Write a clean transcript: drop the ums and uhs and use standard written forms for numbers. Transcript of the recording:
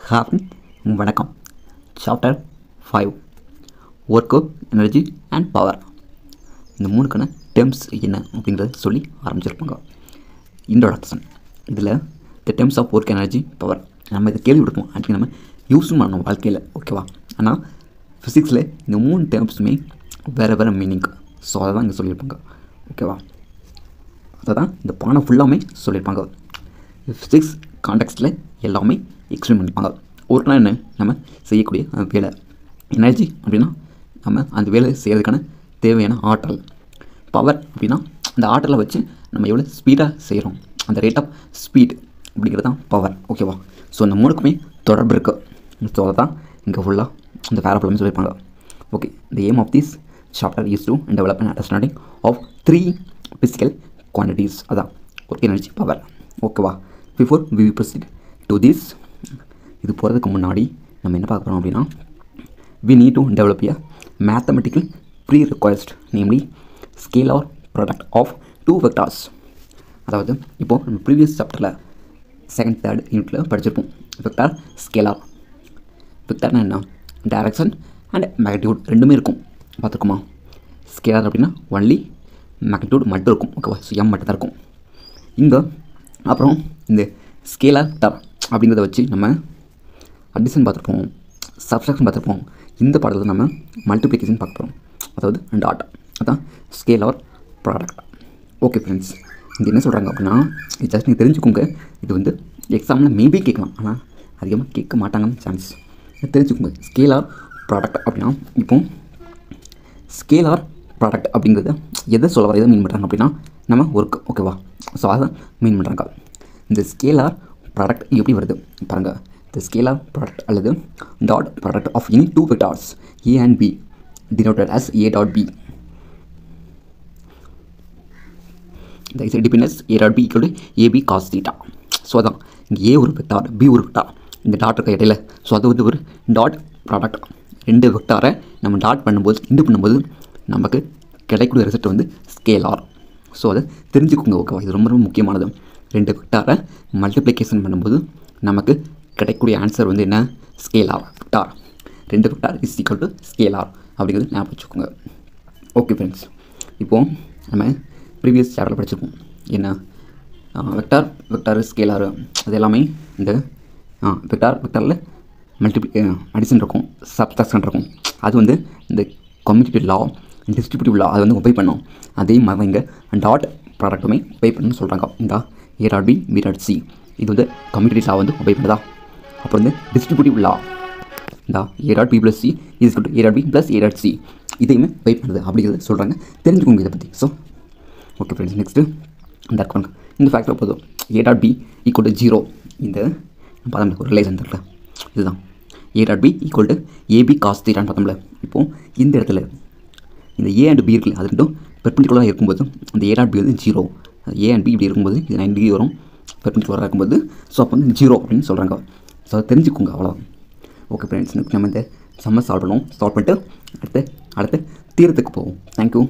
Happy வணக்கம். Chapter 5 work, energy and power. இந்த மூணுக்கான டேர்ம்ஸ் என்ன அப்படிங்கிறத சொல்லி ஆரம்பிச்சிருப்பாங்க. இன்ட்ரோடக்ஷன். இதில் the terms of work, energy, power நம்ம இதை கேள்விப்பட்டிருப்போம். அதுக்கு நம்ம யூஸும் பண்ணணும் வாழ்க்கையில், ஓகேவா? ஆனால் ஃபிசிக்ஸில் இந்த மூணு டேர்ம்ஸுமே வேறு வேறு மீனிங். ஸோ அதை தான் இங்கே சொல்லியிருப்பாங்க, ஓகேவா? அதை தான் இந்த பானை ஃபுல்லாமே சொல்லியிருப்பாங்க. ஃபிசிக்ஸ் கான்டெக்ஸ்டில் எல்லாமே எக்ஸ்பிளைன் பண்ணியிருப்பாங்க. ஒர்க்னால் என்ன? நம்ம செய்யக்கூடிய வேலை. எனர்ஜி அப்படின்னா நம்ம அந்த வேலை செய்கிறதுக்கான தேவையான ஆற்றல். பவர் அப்படின்னா அந்த ஆற்றலை வச்சு நம்ம எவ்வளோ ஸ்பீடாக செய்கிறோம், அந்த ரேட் ஆஃப் ஸ்பீட் அப்படிங்கிறது தான் பவர், ஓகேவா? ஸோ இந்த மூணுக்குமே தொடர்பு இருக்குது. ஸோ அதை தான் இங்கே ஃபுல்லாக இந்த பேராஃபுல்லாமே சொல்லியிருப்பாங்க. Okay, the aim of this chapter is to develop and understanding of 3 physical quantities. அதான் ஒர்க், எனர்ஜி, பவர், ஓகேவா? Before we proceed to this, இது போகிறதுக்கு முன்னாடி நம்ம என்ன பார்க்க போகிறோம் அப்படின்னா, we need to develop a mathematical prerequisite, namely scalar product of two vectors. அதாவது இப்போது நம்ம ப்ரீவியஸ் சாப்டரில் 2nd 3rd யூனிட்டில் படிச்சிருப்போம். Vector, scalar. வெக்டார்னா என்ன? டைரக்ஷன் அண்ட் மேக்னிடியூட் ரெண்டுமே இருக்கும், பார்த்துருக்குமா? ஸ்கேலார் அப்படின்னா ஒன்லி மேக்னிடியூட் மட்டும் இருக்கும், ஓகேவா? ஸோ எம் மட்டும் தான் இருக்கும் இங்கே. அப்புறம் இந்த ஸ்கேலார் வெக்டார் அப்படிங்கிறத வச்சு நம்ம அடிஷன் பார்த்துருப்போம், சப்ஸ்ட்ராக்ஷன் பார்த்துருப்போம். இந்த பாடத்தில் நம்ம மல்டிப்ளிகேஷன் பார்க்க போகிறோம், அதாவது டாட். அதான் ஸ்கேலார் ப்ராடக்ட். ஓகே ஃப்ரெண்ட்ஸ், இங்கே என்ன சொல்கிறாங்க அப்படின்னா, இது ஜஸ்ட் நீங்கள் தெரிஞ்சுக்கோங்க. இது வந்து எக்ஸாமில் மேபி கேட்கலாம், ஆனால் அதிகமாக கேட்க மாட்டாங்கன்னு சான்ஸ். தெரிஞ்சுக்கோங்க. ஸ்கேலார் ப்ராடக்ட் அப்படின்னா, இப்போ ஸ்கேலார் ப்ராடக்ட் அப்படிங்கிறத எதை சொல்ல வர, எதை மீன் பண்ணுறாங்க அப்படின்னா நம்ம ஒர்க், ஓகேவா? ஸோ அதை மீன் பண்ணுறாங்க. இந்த ஸ்கேலார் ப்ராடக்ட் எப்படி வருது பாருங்கள். த ஸ்கேலார் ப்ராடக்ட் அல்லது dot product of any two vectors A and B denoted as A dot B. There is a dependence A dot B equal to AB cos theta. So அதான் இங்கே A ஒரு vector, B ஒரு vector, இந்த dot இருக்க இடையில. So அது வந்து ஒரு டாட் ப்ராடக்ட். ரெண்டு வெக்டாரை நம்ம டாட் பண்ணும்போது, இண்டு பண்ணும்போது நமக்கு கிடைக்கக்கூடிய ரிசல்ட் வந்து ஸ்கேலார். ஸோ அதை தெரிஞ்சுக்கோங்க, ஓகேவா? இது ரொம்ப ரொம்ப முக்கியமானது. ரெண்டு வெக்டாரை மல்டிப்ளிகேஷன் பண்ணும்போது நமக்கு கிடைக்கக்கூடிய ஆன்சர் வந்து என்ன? Scalar vector. ரெண்டு vector is equal to scalar அப்படிங்கிறது ஞாபகம் வச்சுக்கோங்க. ஓகே ஃப்ரெண்ட்ஸ், இப்போது நம்ம ப்ரீவியஸ் சாப்டரில் படிச்சிருப்போம். என்ன? வெக்டார் ஸ்கேலார் அது எல்லாமே இந்த வெக்டாரில் அடிஷன் இருக்கும், சப்ஸ்ட்ராக்ஷன் இருக்கும். அது வந்து இந்த கம்யூட்டேட்டிவ் லா, டிஸ்ட்ரிபியூட்டிவ் லா, அது வந்து ஒபே பண்ணோம். அதே மாதிரி இங்கே டாட் ப்ராடக்ட்டுமே ஒபே பண்ணணும்னு சொல்கிறாங்க. இந்த A dot B, B dot C, இது வந்து கம்யூட்டேட்டிவ் லா வந்து ஒபே பண்ணுறதா. அப்புறம் வந்து டிஸ்ட்ரிபியூட்டிவ் லா, இந்த A dot B plus C is equal to A dot B plus A dot C, இதையுமே ஒபே பண்ணுறது அப்படிங்கிறது சொல்கிறாங்க. தெரிஞ்சுக்கோங்க இதை பற்றி. ஸோ ஓகே ஃப்ரெண்ட்ஸ், நெக்ஸ்ட்டு இந்த அக்கௌண்ட் இந்த ஃபேக்டர் போதும். A dot B equal to 0, இந்த பார்த்தோம்ல ஒரு ரிலேஷன் இருக்குல்ல, இதுதான் A dot B equal to AB cos theta பார்த்தோம்ல. இப்போது இந்த இடத்துல இந்த A and B இருக்குல்ல, அது ரெண்டும் பெர்பெண்டிகுலராக இருக்கும்போது அந்த A dot B வந்து 0, A and B இப்படி இருக்கும்போது இது 90 டிகிரி வரும், பெர்பெண்டிகுலராக இருக்கும்போது. ஸோ அப்போ வந்து 0 அப்படின்னு சொல்கிறாங்க. ஸோ அதை தெரிஞ்சுக்கோங்க, அவ்வளோ. ஓகே ஃப்ரெண்ட்ஸ், நம்ம இந்த சம்மர் சால்வ் பண்ணுவோம். சால்வ் பண்ணிட்டு அடுத்த தீரத்துக்கு போவோம். தேங்க்யூ.